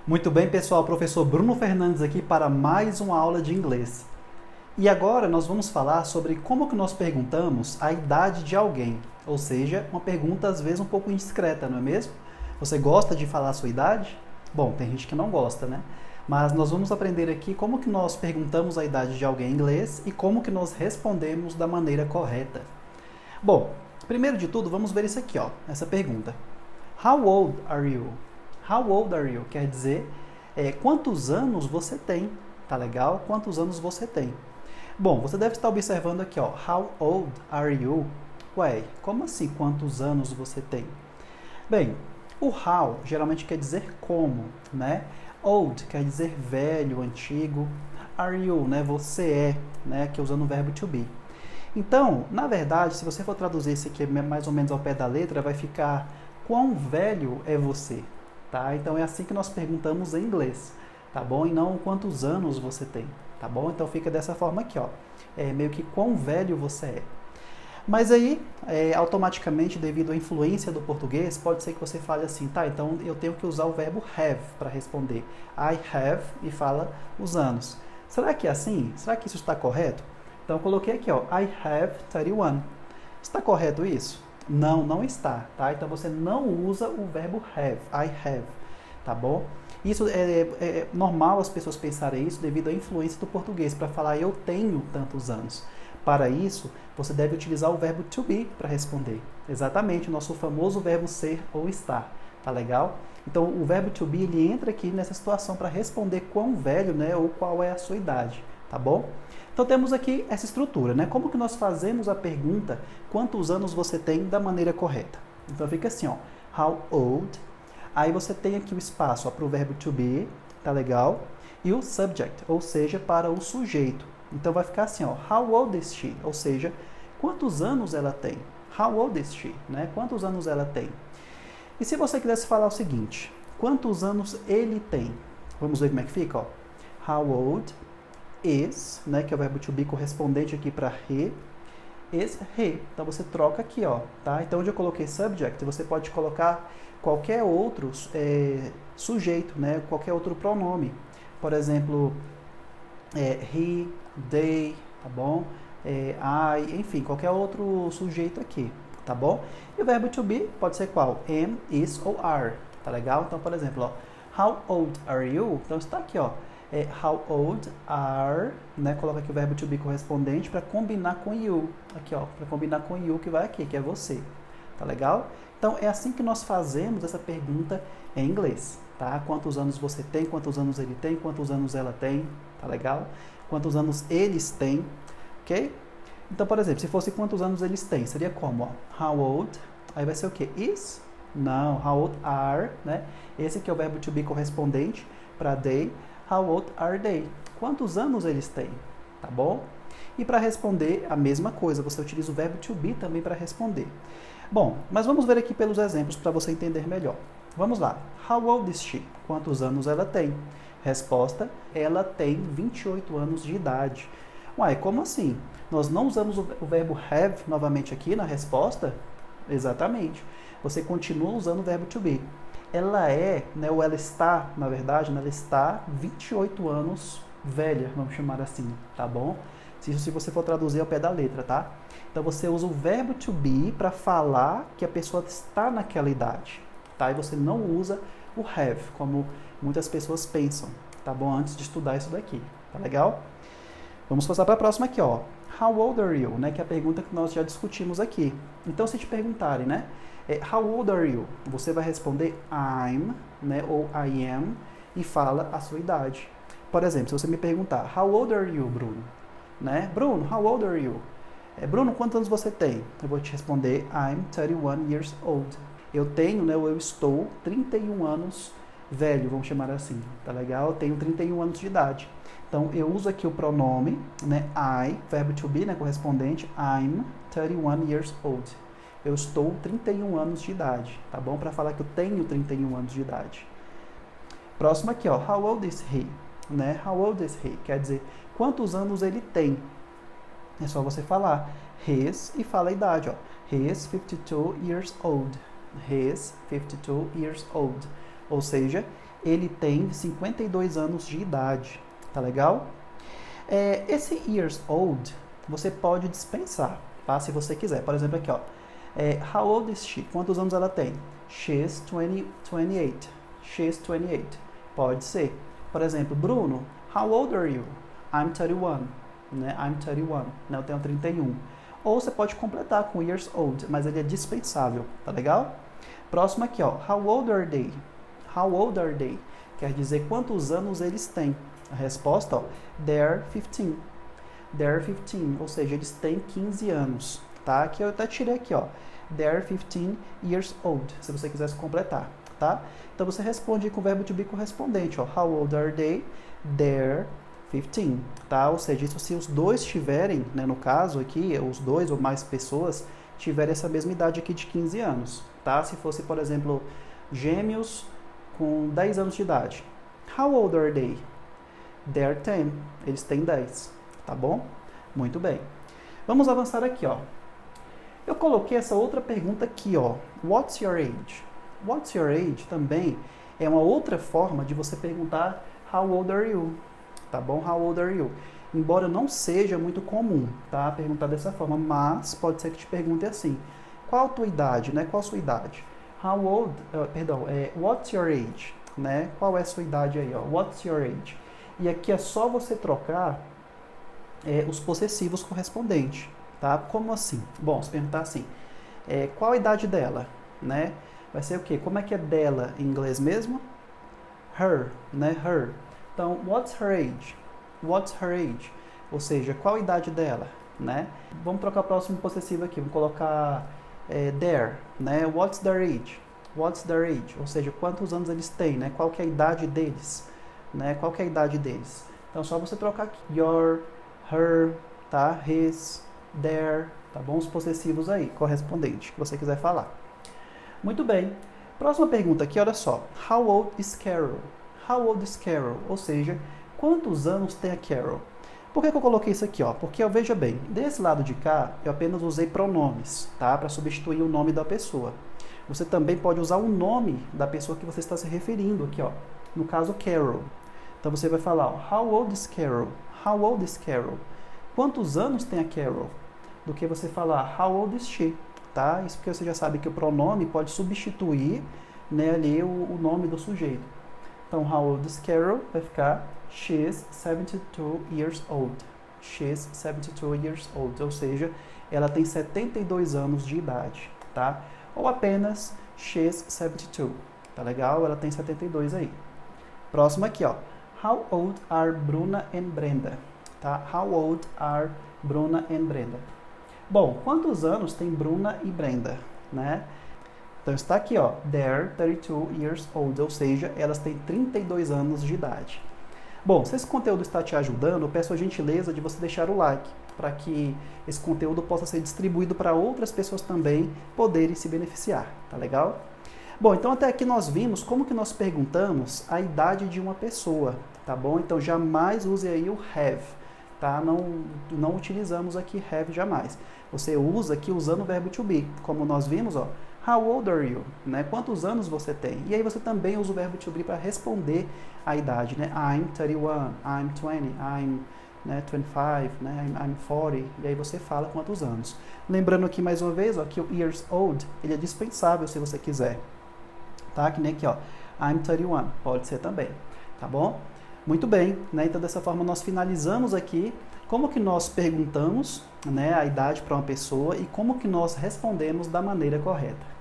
Muito bem, pessoal, professor Bruno Fernandes aqui para mais uma aula de inglês. E agora nós vamos falar sobre como que nós perguntamos a idade de alguém, ou seja, uma pergunta às vezes um pouco indiscreta, não é mesmo? Você gosta de falar a sua idade? Bom, tem gente que não gosta, né? Mas nós vamos aprender aqui como que nós perguntamos a idade de alguém em inglês e como que nós respondemos da maneira correta. Bom, primeiro de tudo, vamos ver isso aqui, ó, essa pergunta. How old are you? How old are you? Quer dizer, quantos anos você tem? Tá legal? Quantos anos você tem? Bom, você deve estar observando aqui, ó. How old are you? Ué, como assim quantos anos você tem? Bem, o how geralmente quer dizer como, né? Old quer dizer velho, antigo. Are you, né? Você é, né? Que usando o verbo to be. Então, na verdade, se você for traduzir isso aqui mais ou menos ao pé da letra, vai ficar quão velho é você? Tá? Então é assim que nós perguntamos em inglês, tá bom? E não quantos anos você tem, tá bom? Então fica dessa forma aqui, ó. É meio que quão velho você é. Mas aí, automaticamente, devido à influência do português, pode ser que você fale assim, tá, então eu tenho que usar o verbo have para responder. I have e fala os anos. Será que é assim? Será que isso está correto? Então eu coloquei aqui, ó, I have 31. Está correto isso? Não, não está, tá? Então você não usa o verbo have, I have, tá bom? Isso é normal as pessoas pensarem isso devido à influência do português, para falar eu tenho tantos anos. Para isso, você deve utilizar o verbo to be para responder. Exatamente, o nosso famoso verbo ser ou estar, tá legal? Então o verbo to be ele entra aqui nessa situação para responder quão velho, né, ou qual é a sua idade, tá bom? Então temos aqui essa estrutura, né? Como que nós fazemos a pergunta quantos anos você tem da maneira correta? Então fica assim, ó, how old? Aí você tem aqui o espaço para o verbo to be, tá legal? E o subject, ou seja, para o sujeito. Então vai ficar assim, ó, how old is she? Ou seja, quantos anos ela tem? How old is she? Né? Quantos anos ela tem? E se você quisesse falar o seguinte, quantos anos ele tem? Vamos ver como é que fica, ó. How old is, né, que é o verbo to be correspondente aqui para he, is he. Então você troca aqui, ó, tá? Então onde eu coloquei subject, você pode colocar qualquer outro sujeito, né, qualquer outro pronome. Por exemplo, he, they, tá bom? I, enfim, qualquer outro sujeito aqui, tá bom? E o verbo to be pode ser qual? Am, is ou are, tá legal? Então, por exemplo, ó, how old are you? Então está aqui, ó. How old are, né? Coloca aqui o verbo to be correspondente para combinar com you. Aqui, ó, para combinar com you que vai aqui, que é você. Tá legal? Então é assim que nós fazemos essa pergunta em inglês, tá? Quantos anos você tem? Quantos anos ele tem? Quantos anos ela tem? Tá legal? Quantos anos eles têm? OK? Então, por exemplo, se fosse quantos anos eles têm, seria como, ó? How old? Aí vai ser o quê? Is? Não, how old are, né? Esse aqui é o verbo to be correspondente para they. How old are they? Quantos anos eles têm? Tá bom? E para responder a mesma coisa, você utiliza o verbo to be também para responder. Bom, mas vamos ver aqui pelos exemplos para você entender melhor. Vamos lá. How old is she? Quantos anos ela tem? Resposta, ela tem 28 anos de idade. Uai, como assim? Nós não usamos o verbo have novamente aqui na resposta? Exatamente. Você continua usando o verbo to be. Ela é, né, ou ela está, na verdade, né, ela está 28 anos velha, vamos chamar assim, tá bom? Se você for traduzir ao pé da letra, tá? Então você usa o verbo to be para falar que a pessoa está naquela idade, tá? E você não usa o have, como muitas pessoas pensam, tá bom? Antes de estudar isso daqui, tá legal? Vamos passar para a próxima aqui, ó. How old are you? Né, que é a pergunta que nós já discutimos aqui. Então, se te perguntarem, né? How old are you? Você vai responder I'm, né, ou I am, e fala a sua idade. Por exemplo, se você me perguntar, how old are you, Bruno? Né? Bruno, how old are you? Bruno, quantos anos você tem? Eu vou te responder, I'm 31 years old. Eu tenho, né, ou eu estou 31 anos velho, vamos chamar assim, tá legal? Eu tenho 31 anos de idade. Então, eu uso aqui o pronome, né, I, verbo to be, né, correspondente, I'm 31 years old. Eu estou 31 anos de idade, tá bom? Para falar que eu tenho 31 anos de idade. Próximo aqui, ó. How old is he? Né? How old is he? Quer dizer, quantos anos ele tem? É só você falar his e fala a idade, ó. He is 52 years old. He is 52 years old. Ou seja, ele tem 52 anos de idade. Tá legal? Esse years old você pode dispensar, tá? Se você quiser. Por exemplo, aqui, ó. How old is she? Quantos anos ela tem? She's 28. She's 28. Pode ser. Por exemplo, Bruno, how old are you? I'm 31. Né? I'm 31. Né? Eu tenho 31. Ou você pode completar com years old, mas ele é dispensável. Tá legal? Próximo aqui, ó. How old are they? How old are they? Quer dizer quantos anos eles têm. A resposta, ó, they're 15. They're 15, ou seja, eles têm 15 anos, tá? Aqui eu até tirei aqui, ó, they're 15 years old, se você quisesse completar, tá? Então você responde com o verbo to be correspondente, ó, how old are they? They're 15, tá? Ou seja, isso se os dois tiverem, né, no caso aqui, os dois ou mais pessoas tiverem essa mesma idade aqui de 15 anos, tá? Se fosse, por exemplo, gêmeos com 10 anos de idade. How old are they? They're 10. Eles têm 10. Tá bom? Muito bem. Vamos avançar aqui, ó. Eu coloquei essa outra pergunta aqui, ó. What's your age? What's your age também é uma outra forma de você perguntar how old are you? Tá bom? How old are you? Embora não seja muito comum, tá? Perguntar dessa forma, mas pode ser que te pergunte assim. Qual a tua idade, né? Qual a sua idade? How old, what's your age? Né? Qual é a sua idade aí, ó? What's your age? E aqui é só você trocar os possessivos correspondentes, tá? Como assim? Bom, se perguntar assim, qual a idade dela, né? Vai ser o quê? Como é que é dela em inglês mesmo? Her, né? Her. Então, what's her age? What's her age? Ou seja, qual a idade dela, né? Vamos trocar o próximo possessivo aqui, vamos colocar their, né? What's their age? What's their age? Ou seja, quantos anos eles têm, né? Qual que é a idade deles? Né? Qual que é a idade deles? Então, só você trocar aqui. Your, her, tá? His, their, tá bom? Os possessivos aí, correspondente, que você quiser falar. Muito bem. Próxima pergunta aqui, olha só. How old is Carol? How old is Carol? Ou seja, quantos anos tem a Carol? Por que eu coloquei isso aqui, ó? Porque, veja bem, desse lado de cá, eu apenas usei pronomes, tá? Para substituir o nome da pessoa. Você também pode usar o nome da pessoa que você está se referindo aqui, ó. No caso, Carol. Então você vai falar, ó, how old is Carol? How old is Carol? Quantos anos tem a Carol? Do que você falar, how old is she? Tá? Isso porque você já sabe que o pronome pode substituir, né, ali o nome do sujeito. Então, how old is Carol? Vai ficar, she's 72 years old. She's 72 years old. Ou seja, ela tem 72 anos de idade, tá? Ou apenas, she's 72. Tá legal? Ela tem 72 aí. Próximo aqui, ó. How old are Bruna and Brenda? Tá? How old are Bruna and Brenda? Bom, quantos anos tem Bruna e Brenda, né? Então está aqui, ó, they're 32 years old, ou seja, elas têm 32 anos de idade. Bom, se esse conteúdo está te ajudando, eu peço a gentileza de você deixar o like, para que esse conteúdo possa ser distribuído para outras pessoas também poderem se beneficiar, tá legal? Bom, então até aqui nós vimos como que nós perguntamos a idade de uma pessoa, tá bom? Então jamais use aí o have, tá? Não utilizamos aqui have jamais. Você usa aqui usando o verbo to be, como nós vimos, ó. How old are you? Né? Quantos anos você tem? E aí você também usa o verbo to be para responder a idade, né? I'm 31, I'm 20, I'm 25, né? I'm 40. E aí você fala quantos anos. Lembrando aqui mais uma vez, ó, que o years old, ele é dispensável se você quiser. Tá? Que nem aqui, ó. I'm 31. Pode ser também. Tá bom? Muito bem, né? Então dessa forma nós finalizamos aqui como que nós perguntamos, né, a idade para uma pessoa e como que nós respondemos da maneira correta.